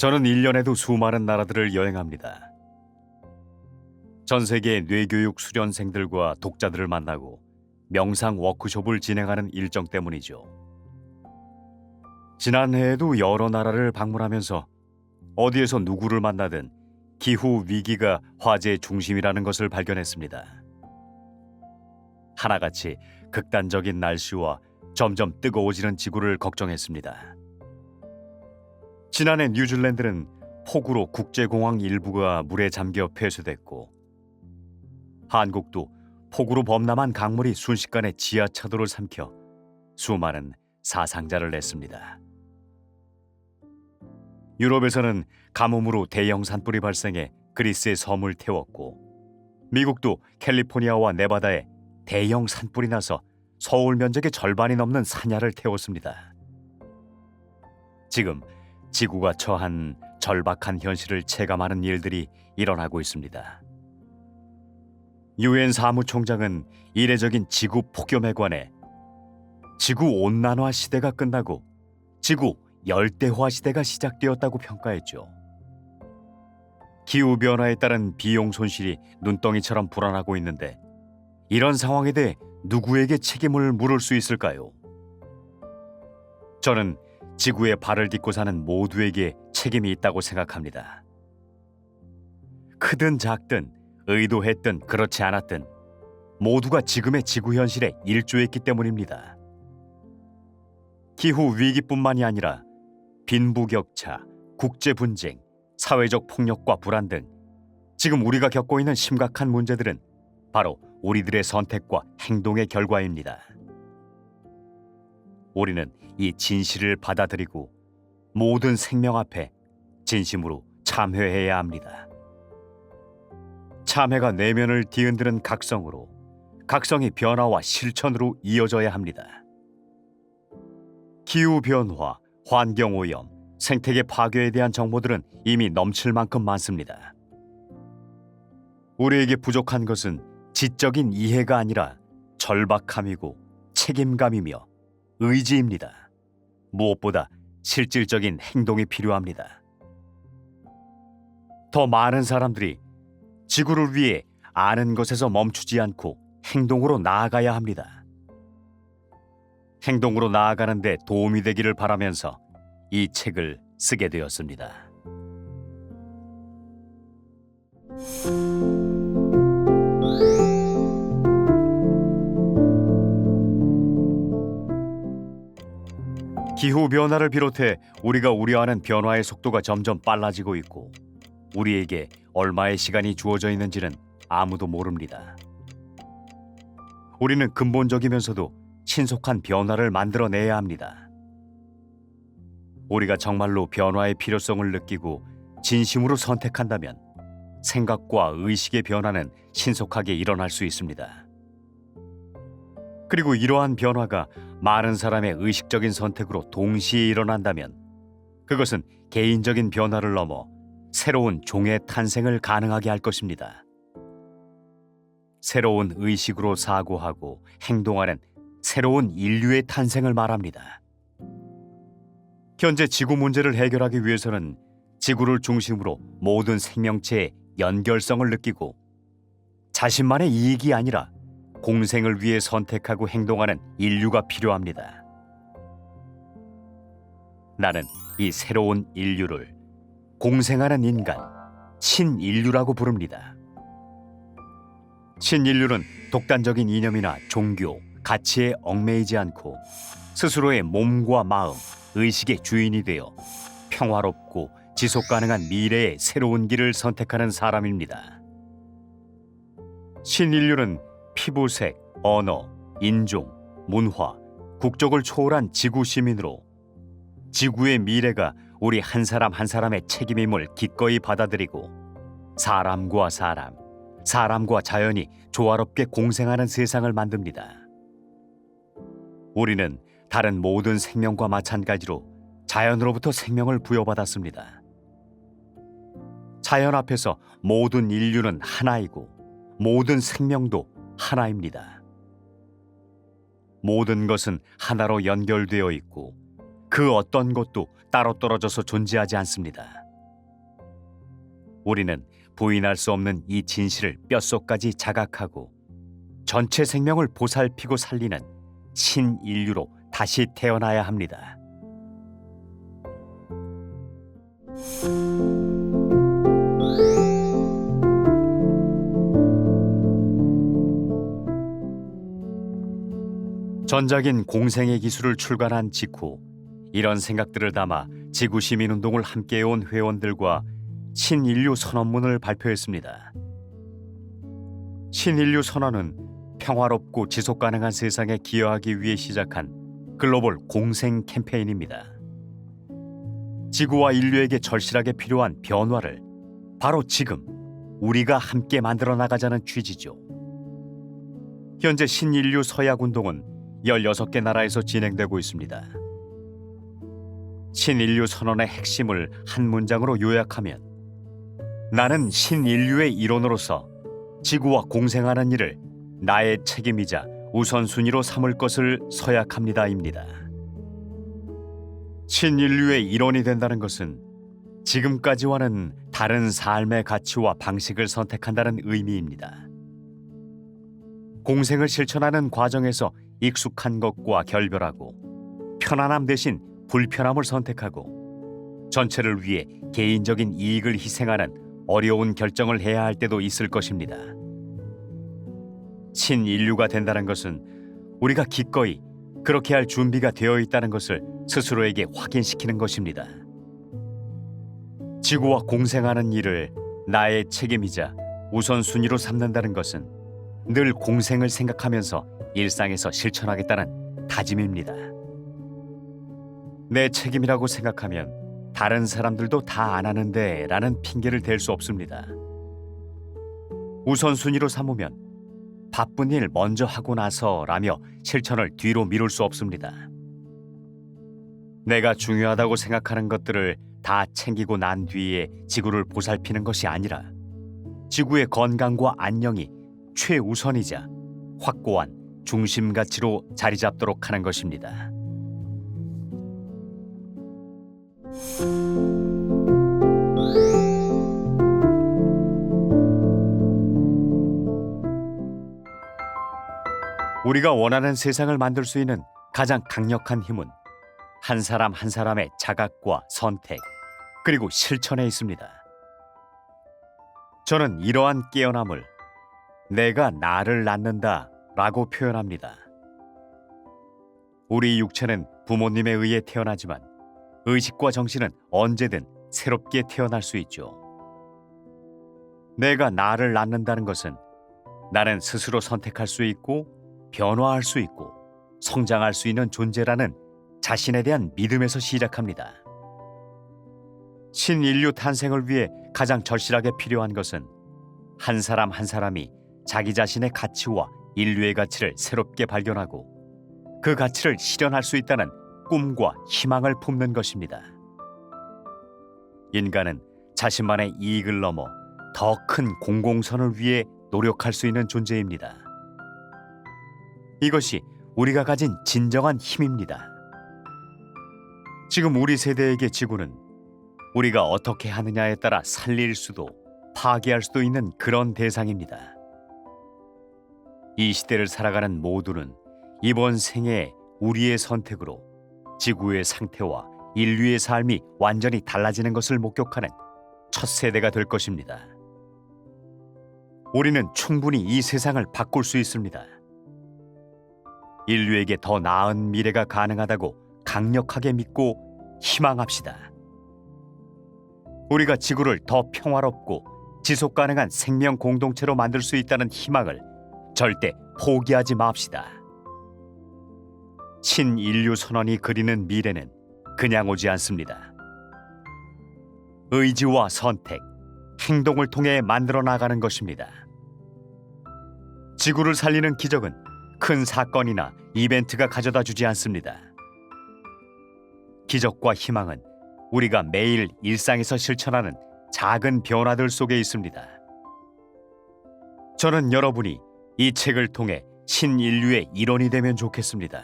저는 1년에도 수많은 나라들을 여행합니다. 전 세계 뇌교육 수련생들과 독자들을 만나고 명상 워크숍을 진행하는 일정 때문이죠. 지난해에도 여러 나라를 방문하면서 어디에서 누구를 만나든 기후 위기가 화제의 중심이라는 것을 발견했습니다. 하나같이 극단적인 날씨와 점점 뜨거워지는 지구를 걱정했습니다. 지난해 뉴질랜드는 폭우로 국제공항 일부가 물에 잠겨 폐쇄됐고, 한국도 폭우로 범람한 강물이 순식간에 지하차도를 삼켜 수많은 사상자를 냈습니다. 유럽에서는 가뭄으로 대형 산불이 발생해 그리스의 섬을 태웠고, 미국도 캘리포니아와 네바다에 대형 산불이 나서 서울 면적의 절반이 넘는 산야를 태웠습니다. 지금 지구가 처한 절박한 현실을 체감하는 일들이 일어나고 있습니다. 유엔 사무총장은 이례적인 지구 폭염에 관해 지구 온난화 시대가 끝나고 지구 열대화 시대가 시작되었다고 평가했죠. 기후변화에 따른 비용 손실이 눈덩이처럼 불어나고 있는데, 이런 상황에 대해 누구에게 책임을 물을 수 있을까요? 저는 지구에 발을 딛고 사는 모두에게 책임이 있다고 생각합니다. 크든 작든, 의도했든 그렇지 않았든 모두가 지금의 지구 현실에 일조했기 때문입니다. 기후 위기뿐만이 아니라 빈부격차, 국제분쟁, 사회적 폭력과 불안 등 지금 우리가 겪고 있는 심각한 문제들은 바로 우리들의 선택과 행동의 결과입니다. 우리는 이 진실을 받아들이고 모든 생명 앞에 진심으로 참회해야 합니다. 참회가 내면을 뒤흔드는 각성으로, 각성이 변화와 실천으로 이어져야 합니다. 기후변화, 환경오염, 생태계 파괴에 대한 정보들은 이미 넘칠 만큼 많습니다. 우리에게 부족한 것은 지적인 이해가 아니라 절박함이고 책임감이며 의지입니다. 무엇보다 실질적인 행동이 필요합니다. 더 많은 사람들이 지구를 위해 아는 것에서 멈추지 않고 행동으로 나아가야 합니다. 행동으로 나아가는 데 도움이 되기를 바라면서 이 책을 쓰게 되었습니다. 기후변화를 비롯해 우리가 우려하는 변화의 속도가 점점 빨라지고 있고, 우리에게 얼마의 시간이 주어져 있는지는 아무도 모릅니다. 우리는 근본적이면서도 신속한 변화를 만들어내야 합니다. 우리가 정말로 변화의 필요성을 느끼고 진심으로 선택한다면 생각과 의식의 변화는 신속하게 일어날 수 있습니다. 그리고 이러한 변화가 많은 사람의 의식적인 선택으로 동시에 일어난다면 그것은 개인적인 변화를 넘어 새로운 종의 탄생을 가능하게 할 것입니다. 새로운 의식으로 사고하고 행동하는 새로운 인류의 탄생을 말합니다. 현재 지구 문제를 해결하기 위해서는 지구를 중심으로 모든 생명체의 연결성을 느끼고 자신만의 이익이 아니라 공생을 위해 선택하고 행동하는 인류가 필요합니다. 나는 이 새로운 인류를 공생하는 인간, 신인류라고 부릅니다. 신인류는 독단적인 이념이나 종교, 가치에 얽매이지 않고 스스로의 몸과 마음, 의식의 주인이 되어 평화롭고 지속가능한 미래의 새로운 길을 선택하는 사람입니다. 신인류는 피부색, 언어, 인종, 문화, 국적을 초월한 지구 시민으로 지구의 미래가 우리 한 사람 한 사람의 책임임을 기꺼이 받아들이고 사람과 사람, 사람과 자연이 조화롭게 공생하는 세상을 만듭니다. 우리는 다른 모든 생명과 마찬가지로 자연으로부터 생명을 부여받았습니다. 자연 앞에서 모든 인류는 하나이고 모든 생명도 하나입니다. 모든 것은 하나로 연결되어 있고 그 어떤 것도 따로 떨어져서 존재하지 않습니다. 우리는 부인할 수 없는 이 진실을 뼛속까지 자각하고 전체 생명을 보살피고 살리는 신인류로 다시 태어나야 합니다. 전작인 공생의 기술을 출간한 직후 이런 생각들을 담아 지구시민운동을 함께해온 회원들과 신인류 선언문을 발표했습니다. 신인류 선언은 평화롭고 지속가능한 세상에 기여하기 위해 시작한 글로벌 공생 캠페인입니다. 지구와 인류에게 절실하게 필요한 변화를 바로 지금 우리가 함께 만들어 나가자는 취지죠. 현재 신인류 서약운동은 16개 나라에서 진행되고 있습니다. 신인류 선언의 핵심을 한 문장으로 요약하면 나는 신인류의 일원으로서 지구와 공생하는 일을 나의 책임이자 우선순위로 삼을 것을 서약합니다입니다. 신인류의 일원이 된다는 것은 지금까지와는 다른 삶의 가치와 방식을 선택한다는 의미입니다. 공생을 실천하는 과정에서 익숙한 것과 결별하고 편안함 대신 불편함을 선택하고 전체를 위해 개인적인 이익을 희생하는 어려운 결정을 해야 할 때도 있을 것입니다. 신인류가 된다는 것은 우리가 기꺼이 그렇게 할 준비가 되어 있다는 것을 스스로에게 확인시키는 것입니다. 지구와 공생하는 일을 나의 책임이자 우선순위로 삼는다는 것은 늘 공생을 생각하면서 일상에서 실천하겠다는 다짐입니다. 내 책임이라고 생각하면 다른 사람들도 다 안 하는데 라는 핑계를 댈 수 없습니다. 우선순위로 삼으면 바쁜 일 먼저 하고 나서 라며 실천을 뒤로 미룰 수 없습니다. 내가 중요하다고 생각하는 것들을 다 챙기고 난 뒤에 지구를 보살피는 것이 아니라 지구의 건강과 안녕이 최우선이자 확고한 중심 가치로 자리 잡도록 하는 것입니다. 우리가 원하는 세상을 만들 수 있는 가장 강력한 힘은 한 사람 한 사람의 자각과 선택, 그리고 실천에 있습니다. 저는 이러한 깨어남을 내가 나를 낳는다 라고 표현합니다. 우리 육체는 부모님에 의해 태어나지만 의식과 정신은 언제든 새롭게 태어날 수 있죠. 내가 나를 낳는다는 것은 나는 스스로 선택할 수 있고 변화할 수 있고 성장할 수 있는 존재라는 자신에 대한 믿음에서 시작합니다. 신인류 탄생을 위해 가장 절실하게 필요한 것은 한 사람 한 사람이 자기 자신의 가치와 인류의 가치를 새롭게 발견하고 그 가치를 실현할 수 있다는 꿈과 희망을 품는 것입니다. 인간은 자신만의 이익을 넘어 더 큰 공공선을 위해 노력할 수 있는 존재입니다. 이것이 우리가 가진 진정한 힘입니다. 지금 우리 세대에게 지구는 우리가 어떻게 하느냐에 따라 살릴 수도 파괴할 수도 있는 그런 대상입니다. 이 시대를 살아가는 모두는 이번 생에 우리의 선택으로 지구의 상태와 인류의 삶이 완전히 달라지는 것을 목격하는 첫 세대가 될 것입니다. 우리는 충분히 이 세상을 바꿀 수 있습니다. 인류에게 더 나은 미래가 가능하다고 강력하게 믿고 희망합시다. 우리가 지구를 더 평화롭고 지속 가능한 생명 공동체로 만들 수 있다는 희망을 절대 포기하지 맙시다. 신인류 선언이 그리는 미래는 그냥 오지 않습니다. 의지와 선택, 행동을 통해 만들어 나가는 것입니다. 지구를 살리는 기적은 큰 사건이나 이벤트가 가져다 주지 않습니다. 기적과 희망은 우리가 매일 일상에서 실천하는 작은 변화들 속에 있습니다. 저는 여러분이 이 책을 통해 신인류의 일원이 되면 좋겠습니다.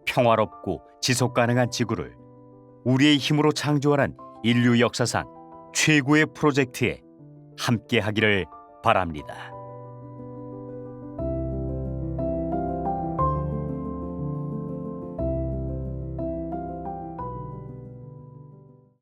평화롭고 지속 가능한 지구를 우리의 힘으로 창조하는 인류 역사상 최고의 프로젝트에 함께 하기를 바랍니다.